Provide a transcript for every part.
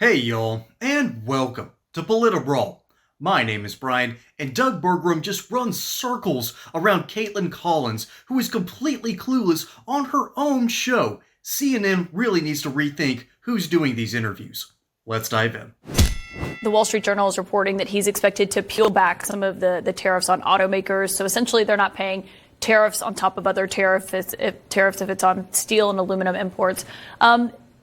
Hey y'all, and welcome to Brawl. My name is Brian, and Doug Burgum just runs circles around Kaitlan Collins, who is completely clueless on her own show. CNN really needs to rethink who's doing these interviews. Let's dive in. The Wall Street Journal is reporting that he's expected to peel back some of the tariffs on automakers. So essentially, they're not paying tariffs on top of other tariffs if it's on steel and aluminum imports.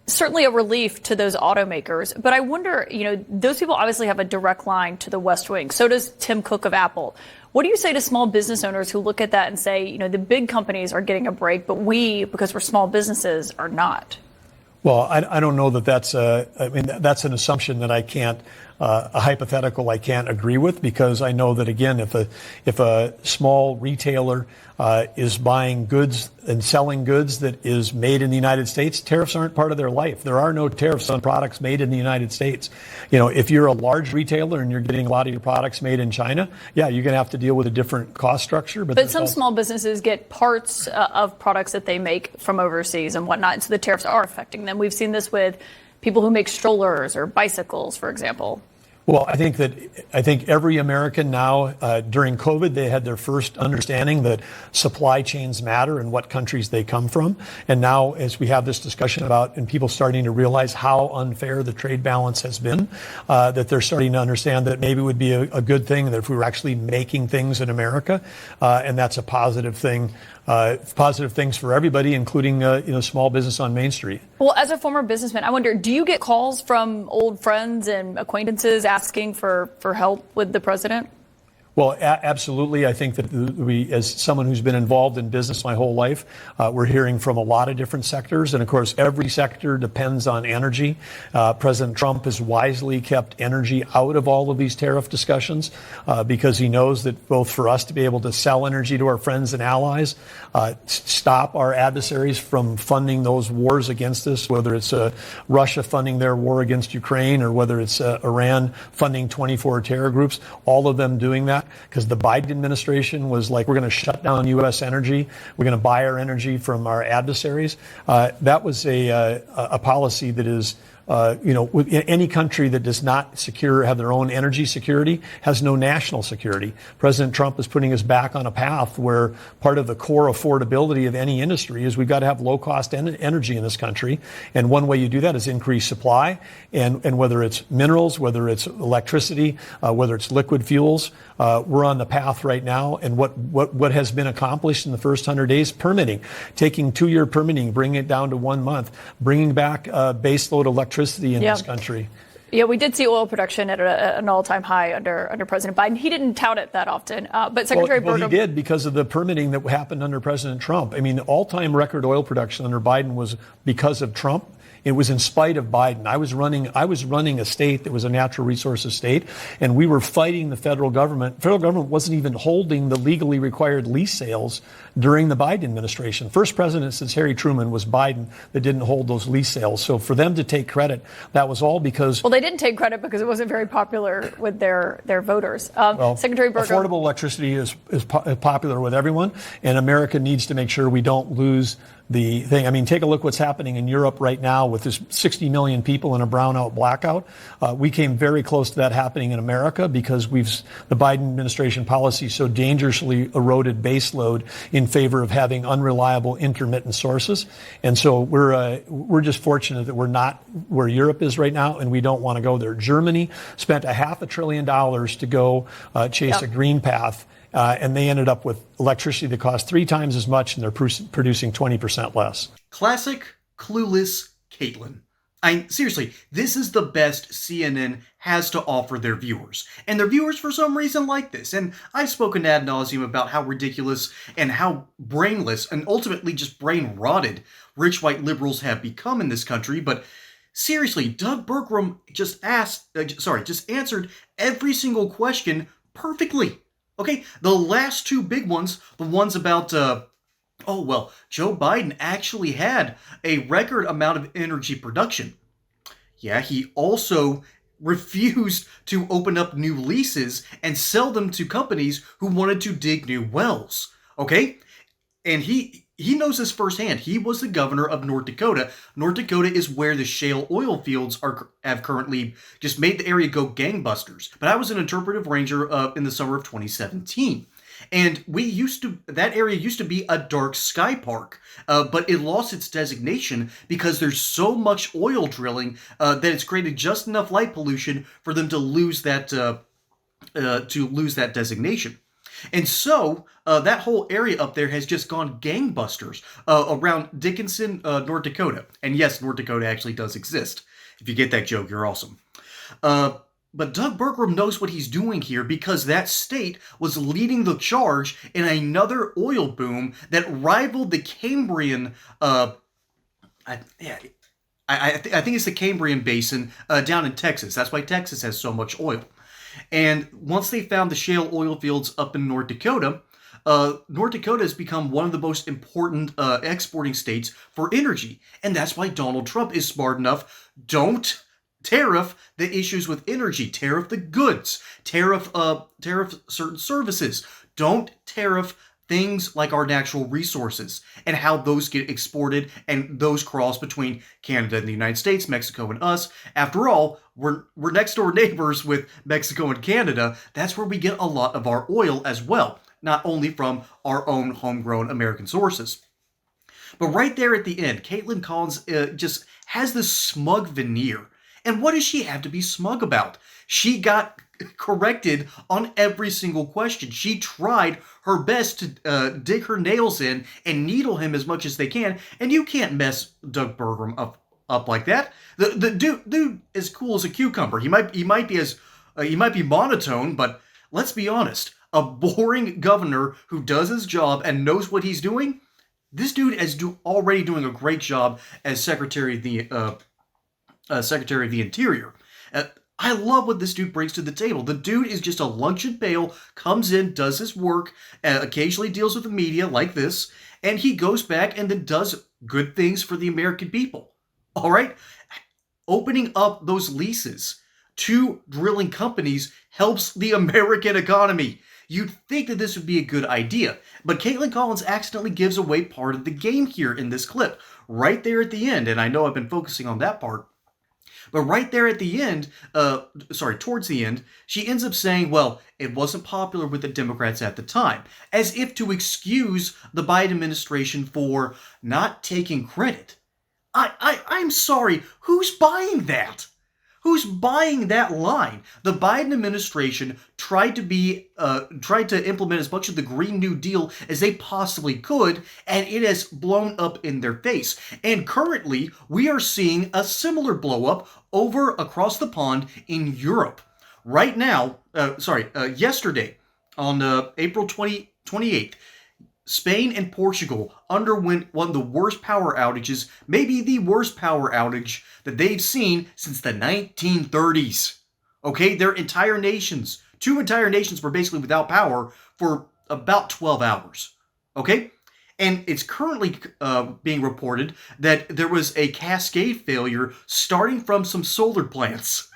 Certainly a relief to those automakers. But I wonder, those people obviously have a direct line to the West Wing. So does Tim Cook of Apple. What do you say to small business owners who look at that and say, the big companies are getting a break, but we, because we're small businesses, are not? Well, I don't know that that's that's an assumption that I can't, a hypothetical I can't agree with, because I know that, again, if a small retailer is buying goods and selling goods that is made in the United States, tariffs aren't part of their life. There are no tariffs on products made in the United States. If you're a large retailer and you're getting a lot of your products made in China, yeah, you're going to have to deal with a different cost structure. But some small businesses get parts of products that they make from overseas and whatnot, and so the tariffs are affecting them. We've seen this with people who make strollers or bicycles, for example. Well, I think every American now, during COVID, they had their first understanding that supply chains matter and what countries they come from. And now, as we have this discussion about, and people starting to realize how unfair the trade balance has been, that they're starting to understand that maybe it would be a good thing that if we were actually making things in America, and that's a positive thing. Positive things for everybody, including small business on Main Street. Well, as a former businessman, I wonder, do you get calls from old friends and acquaintances asking for help with the president? Well, absolutely. I think that we, as someone who's been involved in business my whole life, we're hearing from a lot of different sectors. And of course, every sector depends on energy. President Trump has wisely kept energy out of all of these tariff discussions because he knows that both for us to be able to sell energy to our friends and allies, stop our adversaries from funding those wars against us, whether it's Russia funding their war against Ukraine or whether it's Iran funding 24 terror groups, all of them doing that. Because the Biden administration was like, we're going to shut down U.S. energy. We're going to buy our energy from our adversaries. That was a policy that is, any country that does not have their own energy security has no national security. President Trump is putting us back on a path where part of the core affordability of any industry is we've got to have low-cost energy in this country. And one way you do that is increase supply. And whether it's minerals, whether it's electricity, whether it's liquid fuels, we're on the path right now. And what has been accomplished in the first 100 days, permitting, taking 2-year permitting, bringing it down to 1 month, bringing back baseload electricity in this country. Yeah, we did see oil production at an all-time high under President Biden. He didn't tout it that often, but Secretary Burgum... Well, he did because of the permitting that happened under President Trump. I mean, the all-time record oil production under Biden was because of Trump. It was in spite of Biden. I was running a state that was a natural resources state, and we were fighting the federal government. Federal government wasn't even holding the legally required lease sales during the Biden administration. First president since Harry Truman was Biden that didn't hold those lease sales. So for them to take credit, that was all because... Well, they didn't take credit because it wasn't very popular with their voters. Secretary Burgum... Affordable electricity is popular with everyone, and America needs to make sure we don't lose the thing. I mean, take a look what's happening in Europe right now with this 60 million people in a brownout blackout. We came very close to that happening in America because the Biden administration policy so dangerously eroded baseload in favor of having unreliable intermittent sources. And so we're just fortunate that we're not where Europe is right now, and we don't want to go there. Germany spent $500 billion to go chase a green path. And they ended up with electricity that cost 3 times as much, and they're producing 20% less. Classic clueless Kaitlan. Seriously, this is the best CNN has to offer their viewers. And their viewers, for some reason, like this. And I've spoken ad nauseum about how ridiculous and how brainless and ultimately just brain-rotted rich white liberals have become in this country. But seriously, Doug Burgum just answered every single question perfectly. Okay, the last 2 big ones, the ones about, Joe Biden actually had a record amount of energy production. Yeah, he also refused to open up new leases and sell them to companies who wanted to dig new wells. Okay? And he knows this firsthand. He was the governor of North Dakota. North Dakota is where the shale oil fields have currently just made the area go gangbusters. But I was an interpretive ranger in the summer of 2017. And that area used to be a dark sky park, but it lost its designation because there's so much oil drilling that it's created just enough light pollution for them to lose that designation. And so that whole area up there has just gone gangbusters around Dickinson, North Dakota. And yes, North Dakota actually does exist. If you get that joke, you're awesome. But Doug Burgum knows what he's doing here because that state was leading the charge in another oil boom that rivaled the Cambrian. I think it's the Cambrian Basin down in Texas. That's why Texas has so much oil. And once they found the shale oil fields up in North Dakota has become one of the most important exporting states for energy. And that's why Donald Trump is smart enough. Don't tariff the issues with energy. Tariff the goods. Tariff certain services. Don't tariff things like our natural resources and how those get exported and those cross between Canada and the United States, Mexico and us. After all, we're next door neighbors with Mexico and Canada. That's where we get a lot of our oil as well, not only from our own homegrown American sources. But right there at the end, Kaitlan Collins just has this smug veneer. And what does she have to be smug about? She got corrected on every single question. She tried her best to dig her nails in and needle him as much as they can, and you can't mess Doug Burgum up like that. The dude is cool as a cucumber. He might be monotone, but let's be honest, a boring governor who does his job and knows what he's doing. This dude is already doing a great job as Secretary of the Interior. I love what this dude brings to the table. The dude is just a lunch and pail, comes in, does his work, occasionally deals with the media like this, and he goes back and then does good things for the American people. All right? Opening up those leases to drilling companies helps the American economy. You'd think that this would be a good idea, but Kaitlan Collins accidentally gives away part of the game here in this clip, right there at the end, and I know I've been focusing on that part. But right there at the end, towards the end, she ends up saying, well, it wasn't popular with the Democrats at the time, as if to excuse the Biden administration for not taking credit. I'm sorry, who's buying that? Who's buying that line? The Biden administration tried to implement as much of the Green New Deal as they possibly could, and it has blown up in their face. And currently, we are seeing a similar blow up over across the pond in Europe. Right now, yesterday, on April 28th, Spain and Portugal underwent one of the worst power outages, maybe the worst power outage that they've seen since the 1930s. Okay, two entire nations were basically without power for about 12 hours. Okay? And it's currently being reported that there was a cascade failure starting from some solar plants.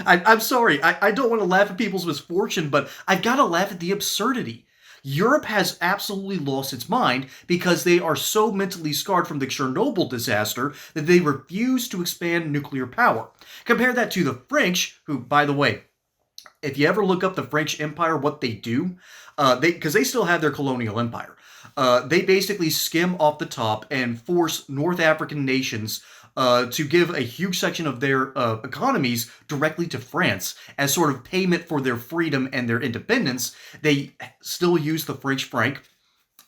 I'm sorry, I don't want to laugh at people's misfortune, but I've got to laugh at the absurdity. Europe has absolutely lost its mind because they are so mentally scarred from the Chernobyl disaster that they refuse to expand nuclear power. Compare that to the French, who, by the way, if you ever look up the French Empire, what they do, because they still have their colonial empire, they basically skim off the top and force North African nations to give a huge section of their economies directly to France as sort of payment for their freedom and their independence. They still use the French franc.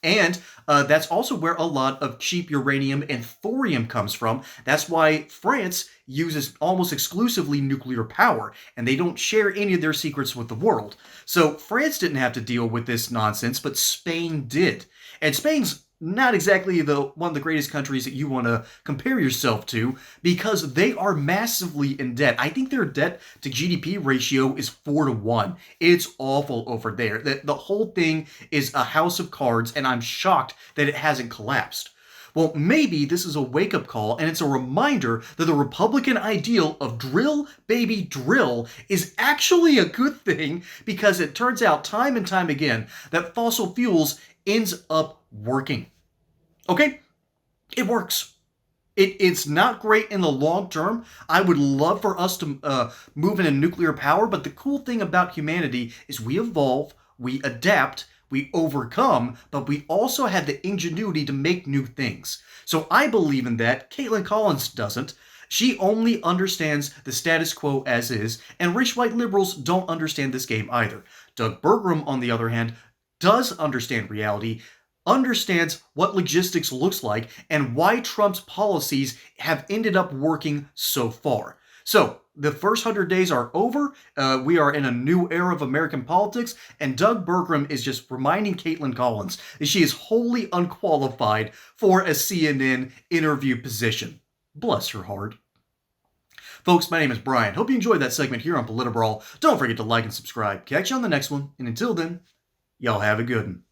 And that's also where a lot of cheap uranium and thorium comes from. That's why France uses almost exclusively nuclear power, and they don't share any of their secrets with the world. So France didn't have to deal with this nonsense, but Spain did. And Spain's not exactly one of the greatest countries that you want to compare yourself to because they are massively in debt. I think their debt to GDP ratio is 4-1. It's awful over there. The whole thing is a house of cards, and I'm shocked that it hasn't collapsed. Well, maybe this is a wake-up call, and it's a reminder that the Republican ideal of drill, baby, drill is actually a good thing, because it turns out time and time again that fossil fuels ends up working. Okay? It works. It's not great in the long term. I would love for us to move into nuclear power, but the cool thing about humanity is we evolve, we adapt, we overcome, but we also have the ingenuity to make new things. So I believe in that. Kaitlan Collins doesn't. She only understands the status quo as is, and rich white liberals don't understand this game either. Doug Burgum, on the other hand, does understand reality, understands what logistics looks like, and why Trump's policies have ended up working so far. So, the first 100 days are over. We are in a new era of American politics, and Doug Burgum is just reminding Kaitlan Collins that she is wholly unqualified for a CNN interview position. Bless her heart. Folks, my name is Brian. Hope you enjoyed that segment here on Politibrawl. Don't forget to like and subscribe. Catch you on the next one, and until then, y'all have a good one.